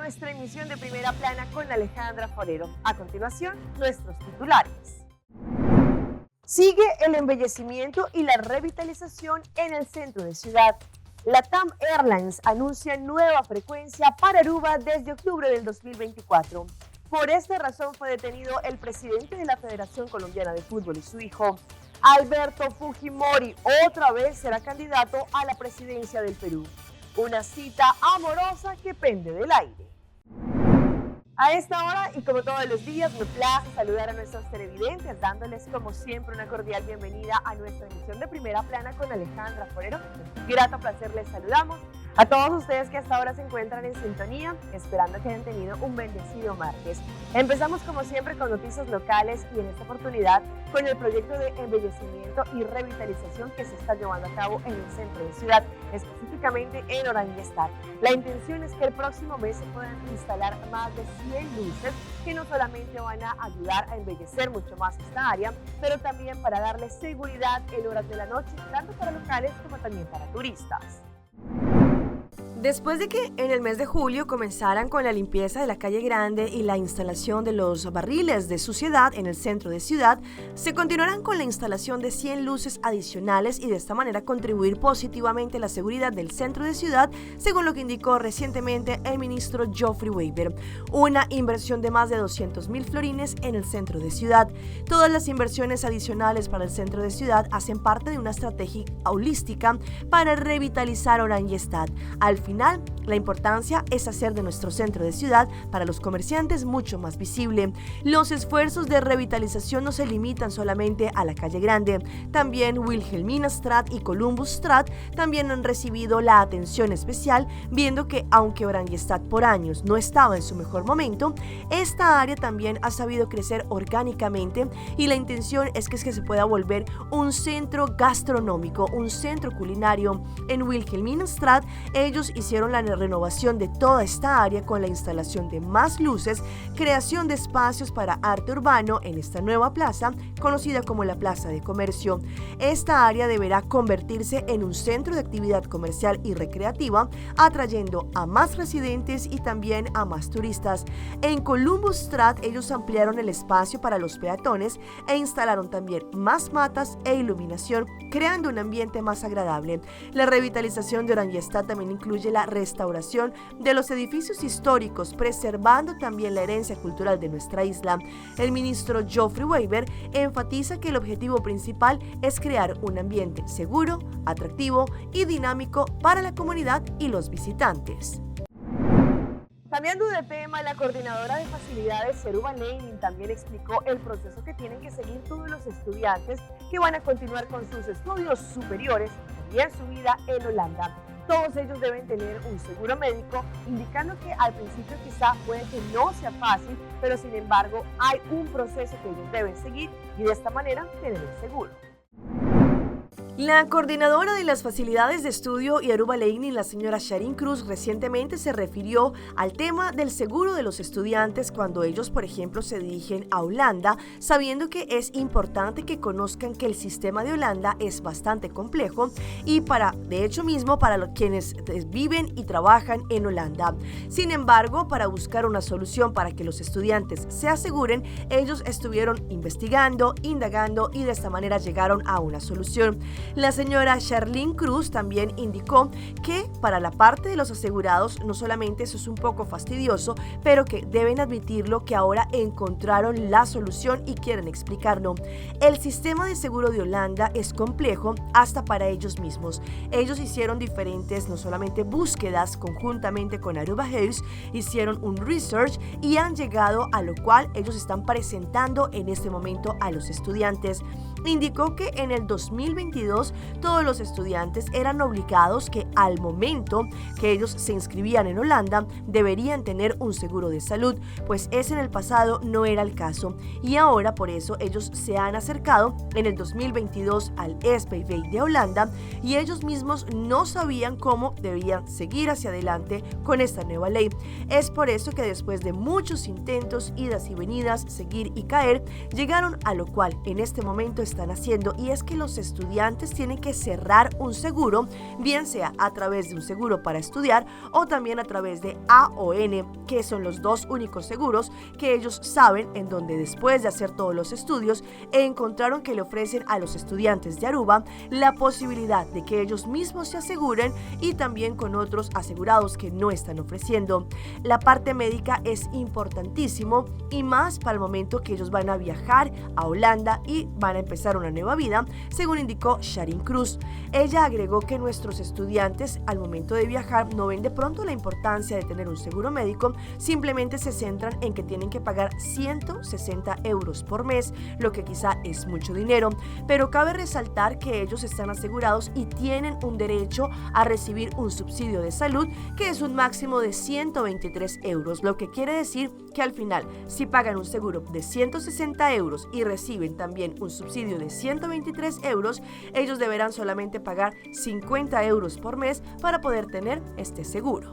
nuestra emisión de Primera Plana con Alejandra Forero. A continuación, nuestros titulares. Sigue el embellecimiento y la revitalización en el centro de ciudad. LATAM Airlines anuncia nueva frecuencia para Aruba desde octubre del 2024. Por esta razón fue detenido el presidente de la Federación Colombiana de Fútbol y su hijo. Alberto Fujimori otra vez será candidato a la presidencia del Perú. Una cita amorosa que pende del aire. A esta hora y como todos los días me place saludar a nuestros televidentes dándoles como siempre una cordial bienvenida a nuestra emisión de Primera Plana con Alejandra Forero. Grato placer les saludamos a todos ustedes que hasta ahora se encuentran en sintonía, esperando que hayan tenido un bendecido martes. Empezamos como siempre con noticias locales y en esta oportunidad con el proyecto de embellecimiento y revitalización que se está llevando a cabo en el centro de ciudad, específicamente en Orangestad. La intención es que el próximo mes se puedan instalar más de 100 luces que no solamente van a ayudar a embellecer mucho más esta área, pero también para darle seguridad en horas de la noche, tanto para locales como también para turistas. Después de que en el mes de julio comenzaran con la limpieza de la calle Grande y la instalación de los barriles de suciedad en el centro de ciudad, se continuarán con la instalación de 100 luces adicionales y de esta manera contribuir positivamente a la seguridad del centro de ciudad, según lo que indicó recientemente el ministro Geoffrey Weber. Una inversión de más de 200.000 florines en el centro de ciudad. Todas las inversiones adicionales para el centro de ciudad hacen parte de una estrategia holística para revitalizar Orangestad. Al final, la importancia es hacer de nuestro centro de ciudad para los comerciantes mucho más visible. Los esfuerzos de revitalización no se limitan solamente a la calle Grande. También Wilhelminastraat y Columbusstraat también han recibido la atención especial, viendo que aunque Orangestad por años no estaba en su mejor momento, esta área también ha sabido crecer orgánicamente y la intención es que se pueda volver un centro gastronómico, un centro culinario. En Wilhelminastraat, ellos hicieron la renovación de toda esta área con la instalación de más luces, creación de espacios para arte urbano en esta nueva plaza, conocida como la Plaza de Comercio. Esta área deberá convertirse en un centro de actividad comercial y recreativa, atrayendo a más residentes y también a más turistas. En Columbusstraat, ellos ampliaron el espacio para los peatones e instalaron también más matas e iluminación, creando un ambiente más agradable. La revitalización de Orangestad también incluye la restauración de los edificios históricos, preservando también la herencia cultural de nuestra isla. El ministro Geoffrey Weber enfatiza que el objetivo principal es crear un ambiente seguro, atractivo y dinámico para la comunidad y los visitantes. Cambiando de tema, la coordinadora de facilidades Yeruba Leinin también explicó el proceso que tienen que seguir todos los estudiantes que van a continuar con sus estudios superiores y en su vida en Holanda. Todos ellos deben tener un seguro médico, indicando que al principio quizá puede que no sea fácil, pero sin embargo hay un proceso que ellos deben seguir y de esta manera tener el seguro. La coordinadora de las facilidades de estudio Yeruba Leinin, la señora Sharin Cruz, recientemente se refirió al tema del seguro de los estudiantes cuando ellos, por ejemplo, se dirigen a Holanda, sabiendo que es importante que conozcan que el sistema de Holanda es bastante complejo y de hecho mismo para quienes viven y trabajan en Holanda. Sin embargo, para buscar una solución para que los estudiantes se aseguren, ellos estuvieron investigando, indagando y de esta manera llegaron a una solución. La señora Charlene Cruz también indicó que para la parte de los asegurados no solamente eso es un poco fastidioso, pero que deben admitirlo que ahora encontraron la solución y quieren explicarlo. El sistema de seguro de Holanda es complejo hasta para ellos mismos. Ellos hicieron diferentes, no solamente búsquedas conjuntamente con Aruba House, hicieron un research y han llegado a lo cual ellos están presentando en este momento a los estudiantes. Indicó que en el 2022 todos los estudiantes eran obligados que al momento que ellos se inscribían en Holanda deberían tener un seguro de salud, pues ese en el pasado no era el caso y ahora por eso ellos se han acercado en el 2022 al SBV de Holanda y ellos mismos no sabían cómo debían seguir hacia adelante con esta nueva ley. Es por eso que después de muchos intentos, idas y venidas, seguir y caer, llegaron a lo cual en este momento están haciendo, y es que los estudiantes tienen que cerrar un seguro, bien sea a través de un seguro para estudiar o también a través de A o N, que son los dos únicos seguros que ellos saben, en donde después de hacer todos los estudios encontraron que le ofrecen a los estudiantes de Aruba la posibilidad de que ellos mismos se aseguren, y también con otros asegurados que no están ofreciendo. La parte médica es importantísimo, y más para el momento que ellos van a viajar a Holanda y van a empezar una nueva vida, según indicó Sharin Cruz. Ella agregó que nuestros estudiantes al momento de viajar no ven de pronto la importancia de tener un seguro médico, simplemente se centran en que tienen que pagar 160 euros por mes, lo que quizá es mucho dinero, pero cabe resaltar que ellos están asegurados y tienen un derecho a recibir un subsidio de salud que es un máximo de 123 euros, lo que quiere decir que al final, si pagan un seguro de 160 euros y reciben también un subsidio de 123 euros, ellos deberán solamente pagar 50 euros por mes para poder tener este seguro.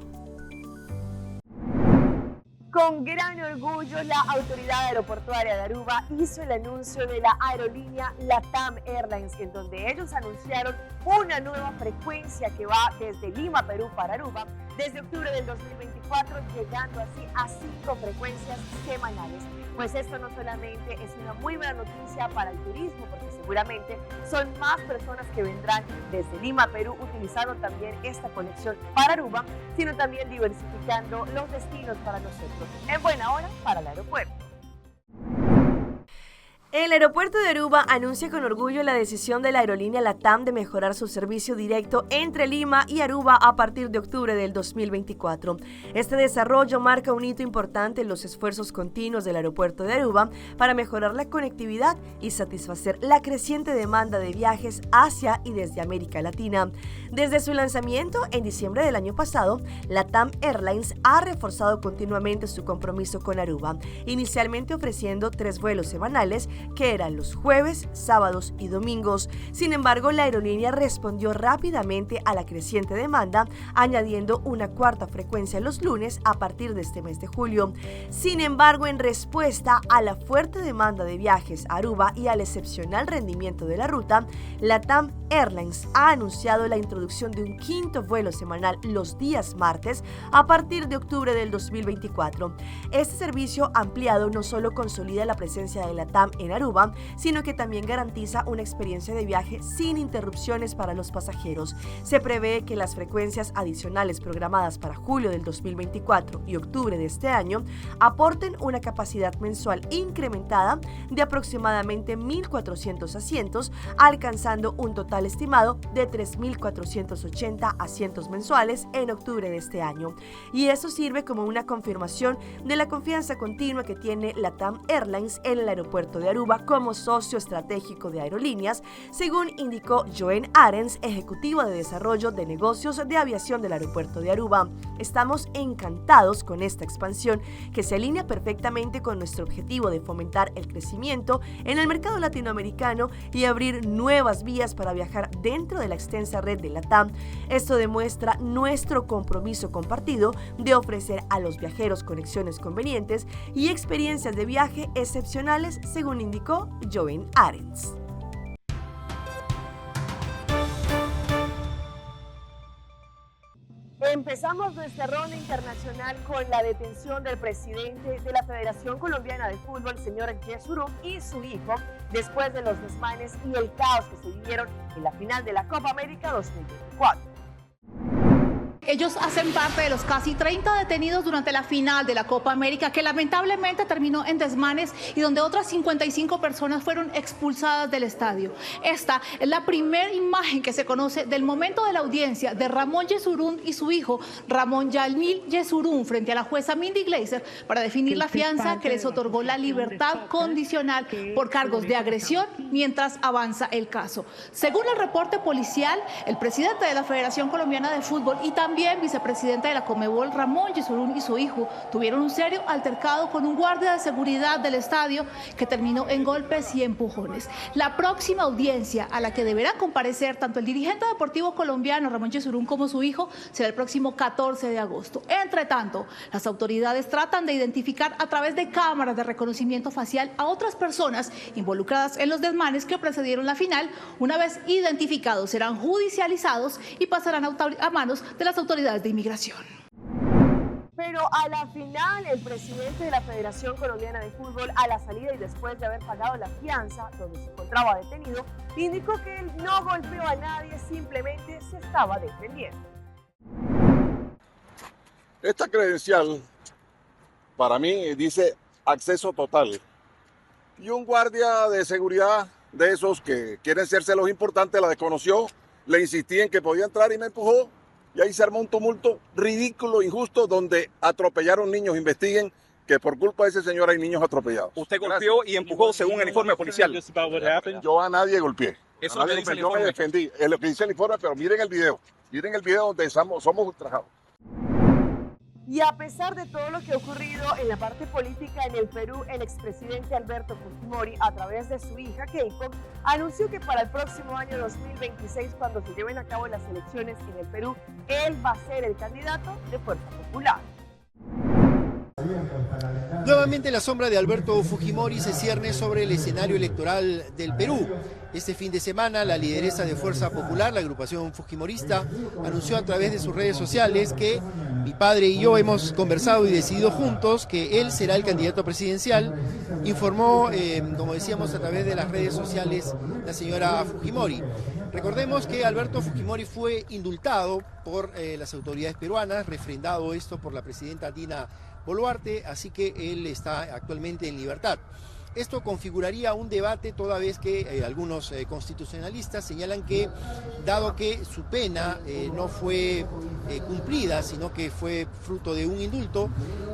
Con gran orgullo, la autoridad aeroportuaria de Aruba hizo el anuncio de la aerolínea LATAM Airlines, en donde ellos anunciaron una nueva frecuencia que va desde Lima, Perú, para Aruba, desde octubre del 2024, llegando así a 5 frecuencias semanales. Pues esto no solamente es una muy buena noticia para el turismo, porque seguramente son más personas que vendrán desde Lima, Perú, utilizando también esta conexión para Aruba, sino también diversificando los destinos para nosotros. En buena hora para el aeropuerto. El aeropuerto de Aruba anuncia con orgullo la decisión de la aerolínea LATAM de mejorar su servicio directo entre Lima y Aruba a partir de octubre del 2024. Este desarrollo marca un hito importante en los esfuerzos continuos del aeropuerto de Aruba para mejorar la conectividad y satisfacer la creciente demanda de viajes hacia y desde América Latina. Desde su lanzamiento en diciembre del año pasado, LATAM Airlines ha reforzado continuamente su compromiso con Aruba, inicialmente ofreciendo 3 vuelos semanales que eran los jueves, sábados y domingos. Sin embargo, la aerolínea respondió rápidamente a la creciente demanda, añadiendo una 4ª frecuencia los lunes a partir de este mes de julio. Sin embargo, en respuesta a la fuerte demanda de viajes a Aruba y al excepcional rendimiento de la ruta, LATAM Airlines ha anunciado la introducción de un 5º vuelo semanal los días martes a partir de octubre del 2024. Este servicio ampliado no solo consolida la presencia de LATAM en Aruba, sino que también garantiza una experiencia de viaje sin interrupciones para los pasajeros. Se prevé que las frecuencias adicionales programadas para julio del 2024 y octubre de este año aporten una capacidad mensual incrementada de aproximadamente 1.400 asientos, alcanzando un total estimado de 3.480 asientos mensuales en octubre de este año. Y eso sirve como una confirmación de la confianza continua que tiene LATAM Airlines en el aeropuerto de Aruba como socio estratégico de aerolíneas, según indicó Joen Arens, ejecutivo de desarrollo de negocios de aviación del aeropuerto de Aruba. Estamos encantados con esta expansión que se alinea perfectamente con nuestro objetivo de fomentar el crecimiento en el mercado latinoamericano y abrir nuevas vías para viajar dentro de la extensa red de LATAM. Esto demuestra nuestro compromiso compartido de ofrecer a los viajeros conexiones convenientes y experiencias de viaje excepcionales, según indicó Joen Arens. Empezamos nuestra ronda internacional con la detención del presidente de la Federación Colombiana de Fútbol, señor Yesurún, y su hijo, después de los desmanes y el caos que se vivieron en la final de la Copa América 2024. Ellos hacen parte de los casi 30 detenidos durante la final de la Copa América, que lamentablemente terminó en desmanes y donde otras 55 personas fueron expulsadas del estadio. Esta es la primera imagen que se conoce del momento de la audiencia de Ramón Yesurún y su hijo Ramón Yamil Yesurún frente a la jueza Mindy Glazer para definir la fianza que les otorgó la libertad condicional por cargos de agresión mientras avanza el caso. Según el reporte policial, el presidente de la Federación Colombiana de Fútbol y también también vicepresidente de la Conmebol, Ramón Yesurún, y su hijo tuvieron un serio altercado con un guardia de seguridad del estadio que terminó en golpes y empujones. La próxima audiencia a la que deberá comparecer tanto el dirigente deportivo colombiano Ramón Yesurún como su hijo será el próximo 14 de agosto. Entre tanto, las autoridades tratan de identificar a través de cámaras de reconocimiento facial a otras personas involucradas en los desmanes que precedieron la final. Una vez identificados, serán judicializados y pasarán a manos de las autoridades de inmigración. Pero a la final, el presidente de la Federación Colombiana de Fútbol, a la salida y después de haber pagado la fianza donde se encontraba detenido, indicó que él no golpeó a nadie, simplemente se estaba defendiendo. Esta credencial, para mí, dice acceso total. Y un guardia de seguridad de esos que quieren serse los importantes la desconoció, le insistí en que podía entrar y me empujó. Y ahí se armó un tumulto ridículo, injusto, donde atropellaron niños. Investiguen que por culpa de ese señor hay niños atropellados. Usted golpeó y empujó según el informe policial. Yo a nadie golpeé. Eso es lo que dice el yo informe. me defendí. Es lo que dice el informe, pero miren el video. Miren el video donde somos ultrajados. Y a pesar de todo lo que ha ocurrido en la parte política en el Perú, el expresidente Alberto Fujimori, a través de su hija Keiko, anunció que para el próximo año 2026, cuando se lleven a cabo las elecciones en el Perú, él va a ser el candidato de Fuerza Popular. Nuevamente la sombra de Alberto Fujimori se cierne sobre el escenario electoral del Perú. Este fin de semana, la lideresa de Fuerza Popular, la agrupación fujimorista, anunció a través de sus redes sociales que mi padre y yo hemos conversado y decidido juntos que él será el candidato presidencial. Informó, como decíamos, a través de las redes sociales la señora Fujimori. Recordemos que Alberto Fujimori fue indultado por las autoridades peruanas, refrendado esto por la presidenta Dina Boluarte, así que él está actualmente en libertad. Esto configuraría un debate toda vez que algunos constitucionalistas señalan que, dado que su pena no fue cumplida, sino que fue fruto de un indulto,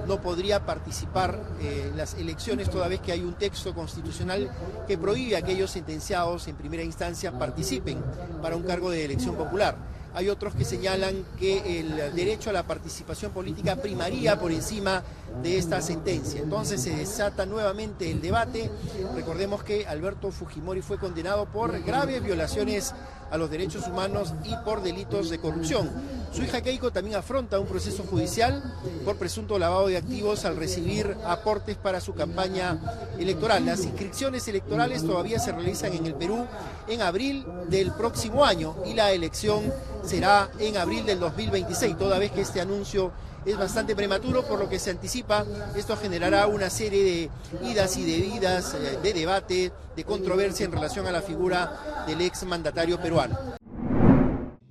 no podría participar en las elecciones toda vez que hay un texto constitucional que prohíbe a aquellos sentenciados en primera instancia participen para un cargo de elección popular. Hay otros que señalan que el derecho a la participación política primaría por encima de esta sentencia. Entonces se desata nuevamente el debate. Recordemos que Alberto Fujimori fue condenado por graves violaciones a los derechos humanos y por delitos de corrupción. Su hija Keiko también afronta un proceso judicial por presunto lavado de activos al recibir aportes para su campaña electoral. Las inscripciones electorales todavía se realizan en el Perú en abril del próximo año y la elección será en abril del 2026, toda vez que este anuncio es bastante prematuro, por lo que se anticipa. Esto generará una serie de idas y venidas, de debate, de controversia en relación a la figura del ex mandatario peruano.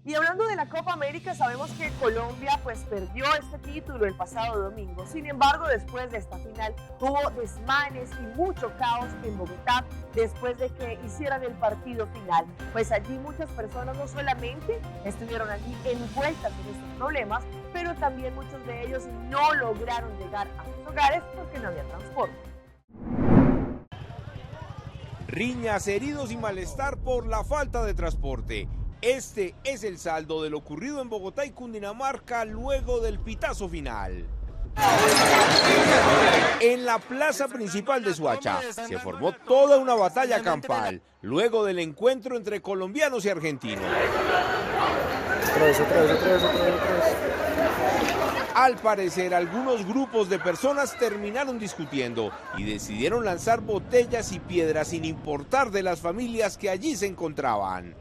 Y hablando de la Copa América, sabemos que Colombia perdió este título el pasado domingo. Sin embargo, después de esta final hubo desmanes y mucho caos en Bogotá después de que hicieran el partido final. Pues allí muchas personas no solamente estuvieron allí envueltas en estos problemas, pero también muchos de ellos no lograron llegar a sus hogares porque no había transporte. Riñas, heridos y malestar por la falta de transporte. Este es el saldo de lo ocurrido en Bogotá y Cundinamarca luego del pitazo final. En la plaza principal de Soacha se formó toda una batalla campal luego del encuentro entre colombianos y argentinos. Al parecer, algunos grupos de personas terminaron discutiendo y decidieron lanzar botellas y piedras sin importar de las familias que allí se encontraban.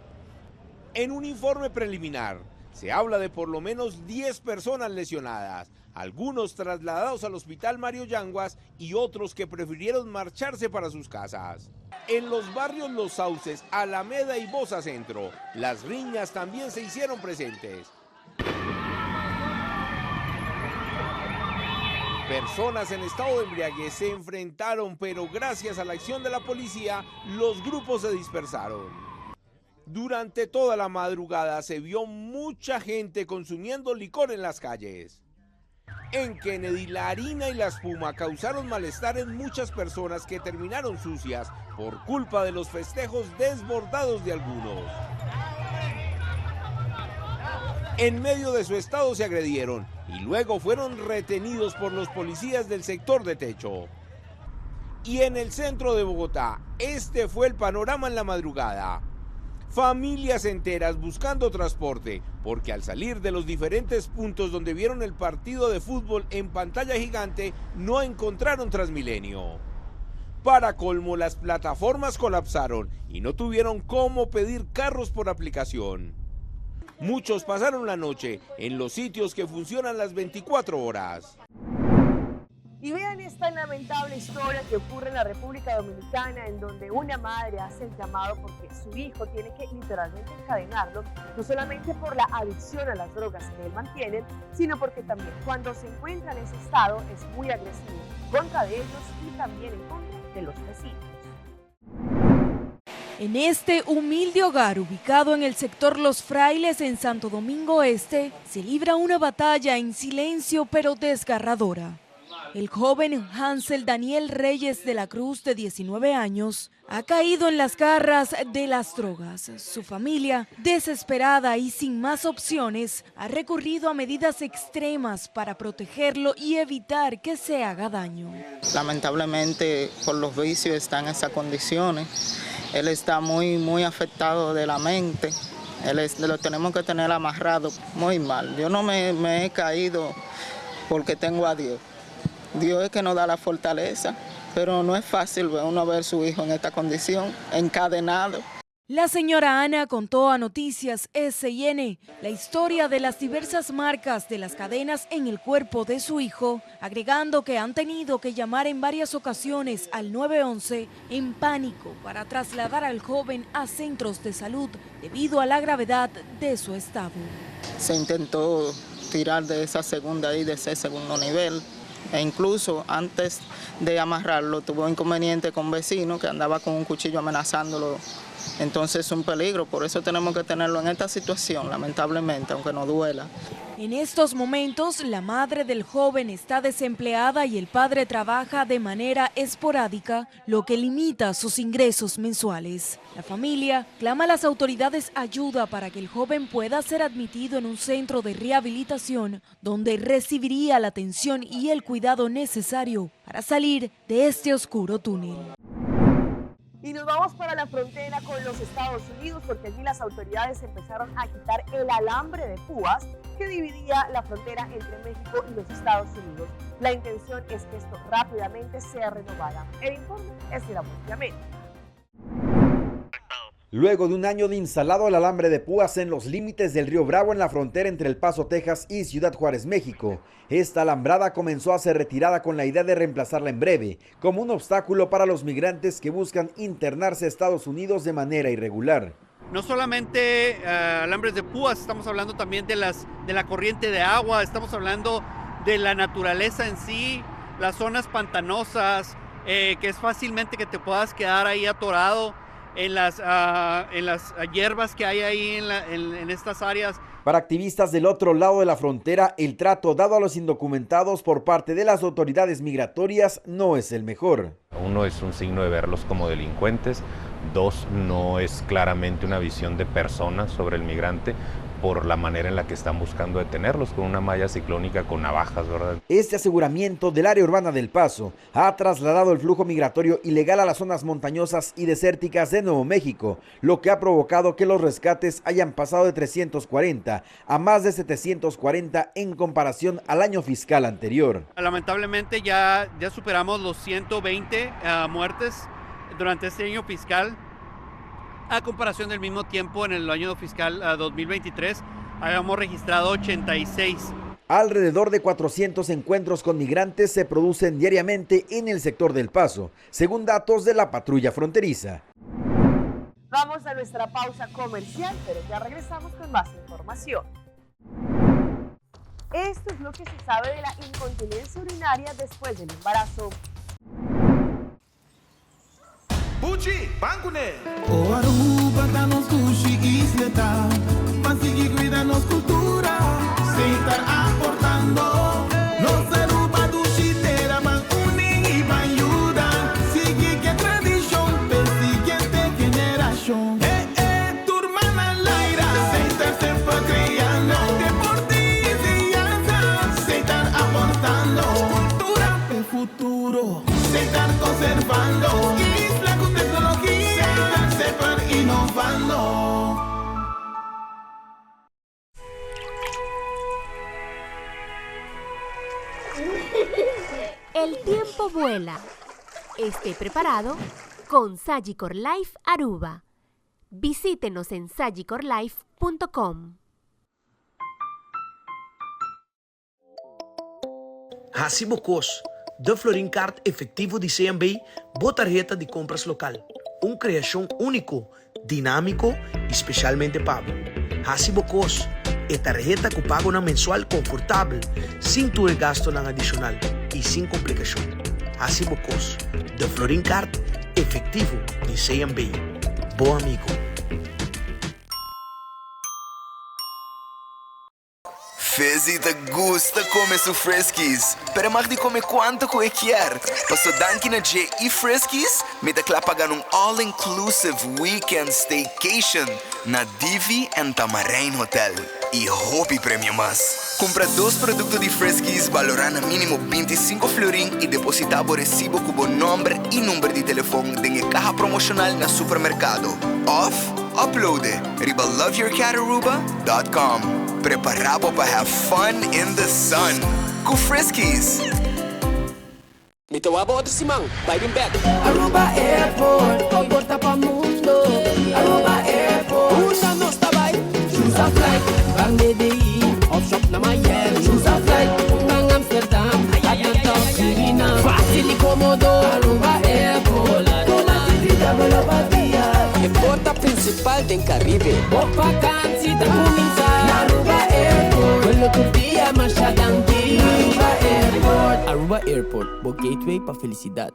En un informe preliminar, se habla de por lo menos 10 personas lesionadas, algunos trasladados al hospital Mario Yanguas y otros que prefirieron marcharse para sus casas. En los barrios Los Sauces, Alameda y Bosa Centro, las riñas también se hicieron presentes. Personas en estado de embriaguez se enfrentaron, pero gracias a la acción de la policía, los grupos se dispersaron. Durante toda la madrugada se vio mucha gente consumiendo licor en las calles. En Kennedy, la harina y la espuma causaron malestar en muchas personas que terminaron sucias por culpa de los festejos desbordados de algunos. En medio de su estado se agredieron y luego fueron retenidos por los policías del sector de Techo. Y en el centro de Bogotá, este fue el panorama en la madrugada. Familias enteras buscando transporte, porque al salir de los diferentes puntos donde vieron el partido de fútbol en pantalla gigante, no encontraron Transmilenio. Para colmo, las plataformas colapsaron y no tuvieron cómo pedir carros por aplicación. Muchos pasaron la noche en los sitios que funcionan las 24 horas. Y vean esta lamentable historia que ocurre en la República Dominicana, en donde una madre hace el llamado porque su hijo tiene que literalmente encadenarlo, no solamente por la adicción a las drogas que él mantiene, sino porque también cuando se encuentra en ese estado es muy agresivo contra de ellos y también en contra de los vecinos. En este humilde hogar ubicado en el sector Los Frailes en Santo Domingo Este, se libra una batalla en silencio pero desgarradora. El joven Hansel Daniel Reyes de la Cruz, de 19 años, ha caído en las garras de las drogas. Su familia, desesperada y sin más opciones, ha recurrido a medidas extremas para protegerlo y evitar que se haga daño. Lamentablemente, por los vicios está en esas condiciones. Él está muy afectado de la mente. Lo tenemos que tener amarrado muy mal. Yo no me he caído porque tengo a Dios. Dios es que nos da la fortaleza, pero no es fácil uno ver a su hijo en esta condición, encadenado. La señora Ana contó a Noticias SIN la historia de las diversas marcas de las cadenas en el cuerpo de su hijo, agregando que han tenido que llamar en varias ocasiones al 911 en pánico para trasladar al joven a centros de salud debido a la gravedad de su estado. Se intentó tirar de esa segunda y de ese segundo nivel. E incluso antes de amarrarlo tuvo inconveniente con vecinos que andaba con un cuchillo amenazándolo. Entonces es un peligro, por eso tenemos que tenerlo en esta situación, lamentablemente, aunque no duela. En estos momentos, la madre del joven está desempleada y el padre trabaja de manera esporádica, lo que limita sus ingresos mensuales. La familia clama a las autoridades ayuda para que el joven pueda ser admitido en un centro de rehabilitación donde recibiría la atención y el cuidado necesario para salir de este oscuro túnel. Y nos vamos para la frontera con los Estados Unidos porque allí las autoridades empezaron a quitar el alambre de púas que dividía la frontera entre México y los Estados Unidos. La intención es que esto rápidamente sea renovada. El informe es de la Multiamérica. Luego de un año de instalado el alambre de púas en los límites del río Bravo en la frontera entre El Paso, Texas y Ciudad Juárez, México, esta alambrada comenzó a ser retirada con la idea de reemplazarla en breve, como un obstáculo para los migrantes que buscan internarse a Estados Unidos de manera irregular. No solamente alambres de púas, estamos hablando también de la corriente de agua, estamos hablando de la naturaleza en sí, las zonas pantanosas, que es fácilmente que te puedas quedar ahí atorado en las hierbas que hay ahí en estas áreas. Para activistas del otro lado de la frontera, el trato dado a los indocumentados por parte de las autoridades migratorias no es el mejor. Uno, es un signo de verlos como delincuentes. Dos, no es claramente una visión de personas sobre el migrante por la manera en la que están buscando detenerlos, con una malla ciclónica con navajas, ¿verdad? Este aseguramiento del área urbana del Paso ha trasladado el flujo migratorio ilegal a las zonas montañosas y desérticas de Nuevo México, lo que ha provocado que los rescates hayan pasado de 340 a más de 740 en comparación al año fiscal anterior. Lamentablemente ya superamos los 120 muertes durante este año fiscal. A comparación del mismo tiempo en el año fiscal 2023, habíamos registrado 86. Alrededor de 400 encuentros con migrantes se producen diariamente en el sector del Paso, según datos de la patrulla fronteriza. Vamos a nuestra pausa comercial, pero ya regresamos con más información. Esto es lo que se sabe de la incontinencia urinaria después del embarazo. Bucci, bancune! O Aruba danos sushi isleta, Pasigi cuidanos cultura, se estar aportando. Los Aruba dushi te daban unen y ayudan, sigue que tradición, per siguiente generación. Tu hermana Laira, se estar siempre creando. rico vuela. Esté preparado con Sagicor Life Aruba. Visítenos en sagicorlife.com. Recibo COS, de Florin Card efectivo de CMB, boa tarjeta de compras local. Criação único, dinâmico e especialmente pago. Recibo COS, tarjeta que pago na mensual confortável, sem tu gasto na adicional e sem complicação. Recibo COS, de Florin Card efectivo de CMB. Bom amigo. Fezita gusta comer su Friskies, pero mais de comer quanto que quer. Passo danke na J e Friskies, me declara pagar all-inclusive weekend staycation na Divi and Tamarain Hotel. E Hopi Premium Mas. Compra 2 produtos de Friskies, valorando mínimo 25 florin e depositar o recibo com o nome e número de telefone em caja promocional na supermercado. Off, uploade, riba loveyourcataruba.com. Preparado para have fun in the sun. Com Friskies. Me te voy a botar Simão, vai bem back. Aruba Airport, porta pa mundo. Aruba Airport, una nosta vai. Choose a flight, bang DDI, off shop na Miami. Choose a flight, bang Amsterdam, at na top Suriname. Fácil e cómodo, Aruba Airport. Toda actividade pela badia. É porta principal do Caribe. Opa cansi da começar. Aruba Airport, quello turdia machadanti. Aruba Airport. Aruba Airport, o gateway para felicidade.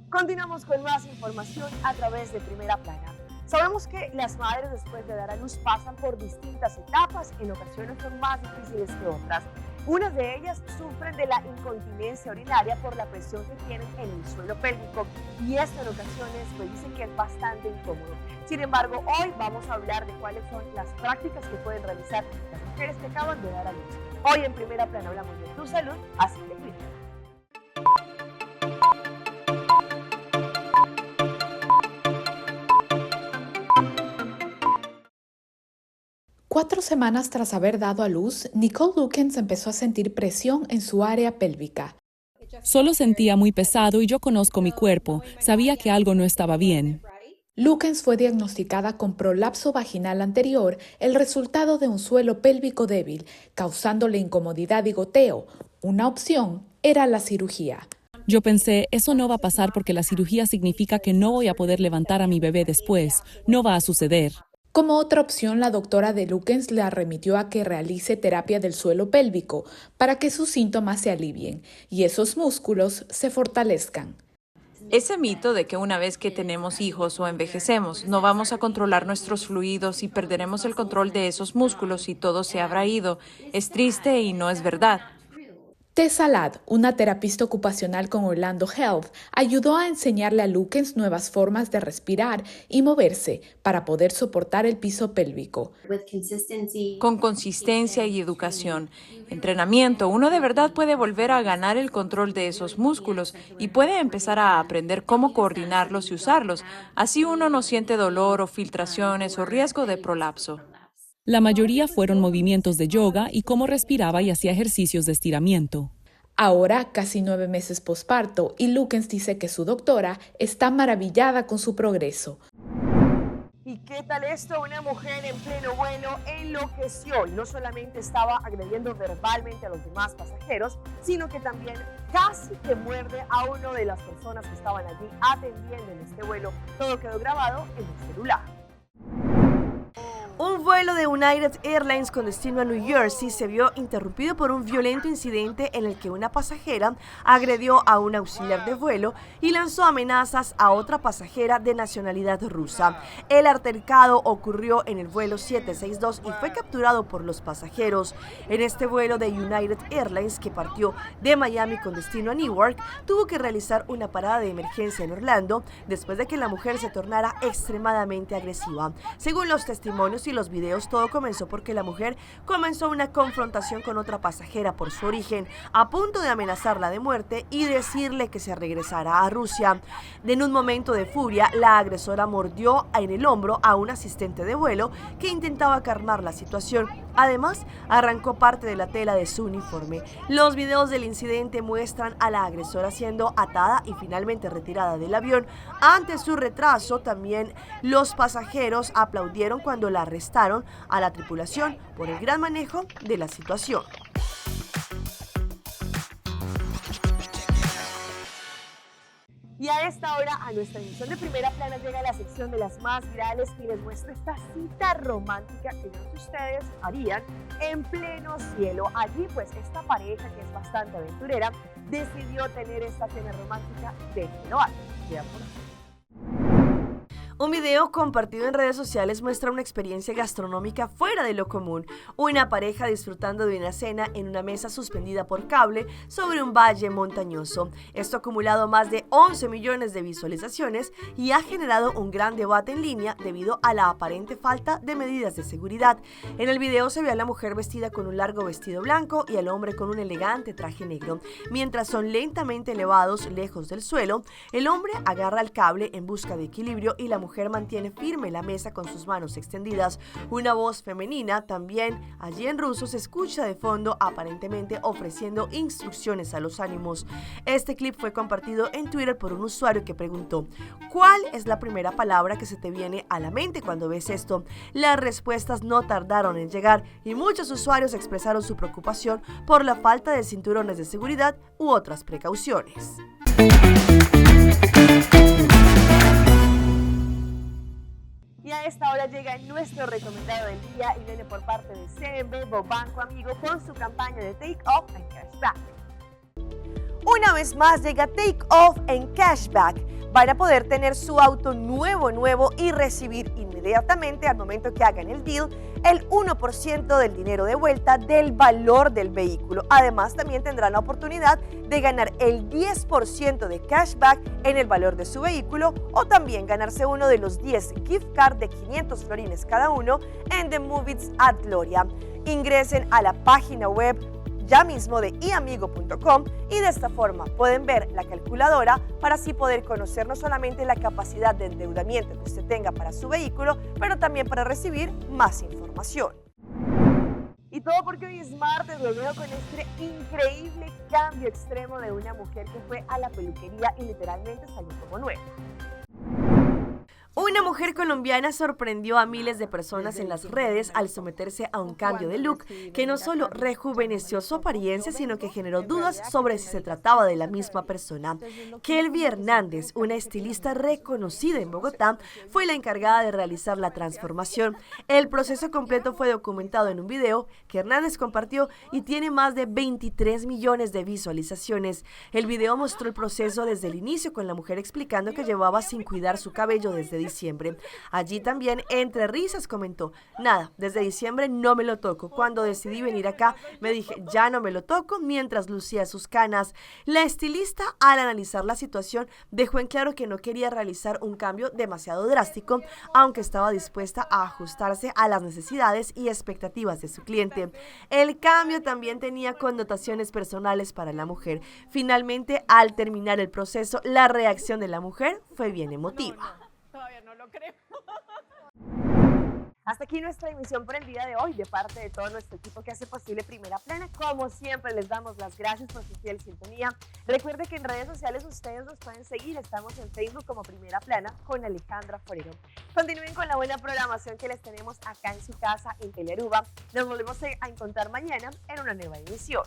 Continuamos con más información a través de Primera Plana. Sabemos que las madres después de dar a luz pasan por distintas etapas, en ocasiones son más difíciles que otras. Unas de ellas sufren de la incontinencia urinaria por la presión que tienen en el suelo pélvico y esto en ocasiones pues dicen que es bastante incómodo. Sin embargo, hoy vamos a hablar de cuáles son las prácticas que pueden realizar las mujeres que acaban de dar a luz. Hoy en Primera Plana hablamos de tu salud, así que cuídate. 4 semanas tras haber dado a luz, Nicole Lukens empezó a sentir presión en su área pélvica. Solo sentía muy pesado y yo conozco mi cuerpo. Sabía que algo no estaba bien. Lukens fue diagnosticada con prolapso vaginal anterior, el resultado de un suelo pélvico débil, causándole incomodidad y goteo. Una opción era la cirugía. Yo pensé, eso no va a pasar porque la cirugía significa que no voy a poder levantar a mi bebé después. No va a suceder. Como otra opción, la doctora de Lukens la remitió a que realice terapia del suelo pélvico para que sus síntomas se alivien y esos músculos se fortalezcan. Ese mito de que una vez que tenemos hijos o envejecemos, no vamos a controlar nuestros fluidos y perderemos el control de esos músculos y todo se habrá ido, es triste y no es verdad. Tessa Ladd, una terapista ocupacional con Orlando Health, ayudó a enseñarle a Lukens nuevas formas de respirar y moverse para poder soportar el piso pélvico. Con consistencia y educación, entrenamiento, uno de verdad puede volver a ganar el control de esos músculos y puede empezar a aprender cómo coordinarlos y usarlos. Así uno no siente dolor o filtraciones o riesgo de prolapso. La mayoría fueron movimientos de yoga y cómo respiraba y hacía ejercicios de estiramiento. Ahora, casi 9 meses posparto, y Lukens dice que su doctora está maravillada con su progreso. ¿Y qué tal esto? Una mujer en pleno vuelo enloqueció y no solamente estaba agrediendo verbalmente a los demás pasajeros, sino que también casi que muerde a una de las personas que estaban allí atendiendo en este vuelo. Todo quedó grabado en el celular. Un vuelo vuelo de United Airlines con destino a New Jersey se vio interrumpido por un violento incidente en el que una pasajera agredió a un auxiliar de vuelo y lanzó amenazas a otra pasajera de nacionalidad rusa. El altercado ocurrió en el vuelo 762 y fue capturado por los pasajeros. En este vuelo de United Airlines, que partió de Miami con destino a Newark, tuvo que realizar una parada de emergencia en Orlando después de que la mujer se tornara extremadamente agresiva. Según los testimonios y los videos, todo comenzó porque la mujer comenzó una confrontación con otra pasajera por su origen, a punto de amenazarla de muerte y decirle que se regresara a Rusia. En un momento de furia, la agresora mordió en el hombro a un asistente de vuelo que intentaba calmar la situación. Además, arrancó parte de la tela de su uniforme. Los videos del incidente muestran a la agresora siendo atada y finalmente retirada del avión. Ante su retraso, también los pasajeros aplaudieron cuando la arrestaron a la tripulación por el gran manejo de la situación. Y a esta hora, a nuestra emisión de Primera Plana llega la sección de las más virales y les muestro esta cita romántica que muchos de ustedes harían en pleno cielo. Allí, pues, esta pareja, que es bastante aventurera, decidió tener esta cena romántica de lo alto. Vean por aquí. Un video compartido en redes sociales muestra una experiencia gastronómica fuera de lo común. Una pareja disfrutando de una cena en una mesa suspendida por cable sobre un valle montañoso. Esto ha acumulado más de 11 millones de visualizaciones y ha generado un gran debate en línea debido a la aparente falta de medidas de seguridad. En el video se ve a la mujer vestida con un largo vestido blanco y al hombre con un elegante traje negro. Mientras son lentamente elevados lejos del suelo, el hombre agarra el cable en busca de equilibrio y la mujer mantiene firme la mesa con sus manos extendidas. Una voz femenina, también allí en ruso, se escucha de fondo, aparentemente ofreciendo instrucciones a los ánimos. Este clip fue compartido en Twitter por un usuario que preguntó: ¿cuál es la primera palabra que se te viene a la mente cuando ves esto? Las respuestas no tardaron en llegar y muchos usuarios expresaron su preocupación por la falta de cinturones de seguridad u otras precauciones. Y a esta hora llega nuestro recomendado del día y viene por parte de CMB Banco Amigo con su campaña de Take Off en Cashback. Una vez más llega Take Off en Cashback. Van a poder tener su auto nuevo y recibir inmediatamente, al momento que hagan el deal, el 1% del dinero de vuelta del valor del vehículo. Además, también tendrán la oportunidad de ganar el 10% de cashback en el valor de su vehículo o también ganarse uno de los 10 gift cards de 500 florines cada uno en The Movies at Gloria. Ingresen a la página web ya mismo de iamigo.com y de esta forma pueden ver la calculadora para así poder conocer no solamente la capacidad de endeudamiento que usted tenga para su vehículo, pero también para recibir más información. Y todo porque hoy es martes, lo veo con este increíble cambio extremo de una mujer que fue a la peluquería y literalmente salió como nueva. Una mujer colombiana sorprendió a miles de personas en las redes al someterse a un cambio de look que no solo rejuveneció su apariencia, sino que generó dudas sobre si se trataba de la misma persona. Kelvy Hernández, una estilista reconocida en Bogotá, fue la encargada de realizar la transformación. El proceso completo fue documentado en un video que Hernández compartió y tiene más de 23 millones de visualizaciones. El video mostró el proceso desde el inicio, con la mujer explicando que llevaba sin cuidar su cabello desde diciembre. Allí también, entre risas, comentó: nada, desde diciembre no me lo toco. Cuando decidí venir acá, me dije, ya no me lo toco, mientras lucía sus canas. La estilista, al analizar la situación, dejó en claro que no quería realizar un cambio demasiado drástico, aunque estaba dispuesta a ajustarse a las necesidades y expectativas de su cliente. El cambio también tenía connotaciones personales para la mujer. Finalmente, al terminar el proceso, la reacción de la mujer fue bien emotiva. Todavía no lo creo. Hasta aquí nuestra emisión por el día de hoy. De parte de todo nuestro equipo que hace posible Primera Plana, como siempre, les damos las gracias por su fiel sintonía. Recuerde que en redes sociales ustedes nos pueden seguir. Estamos en Facebook como Primera Plana con Alejandra Forero. Continúen con la buena programación que les tenemos acá en su casa en Telearuba. Nos volvemos a encontrar mañana en una nueva emisión.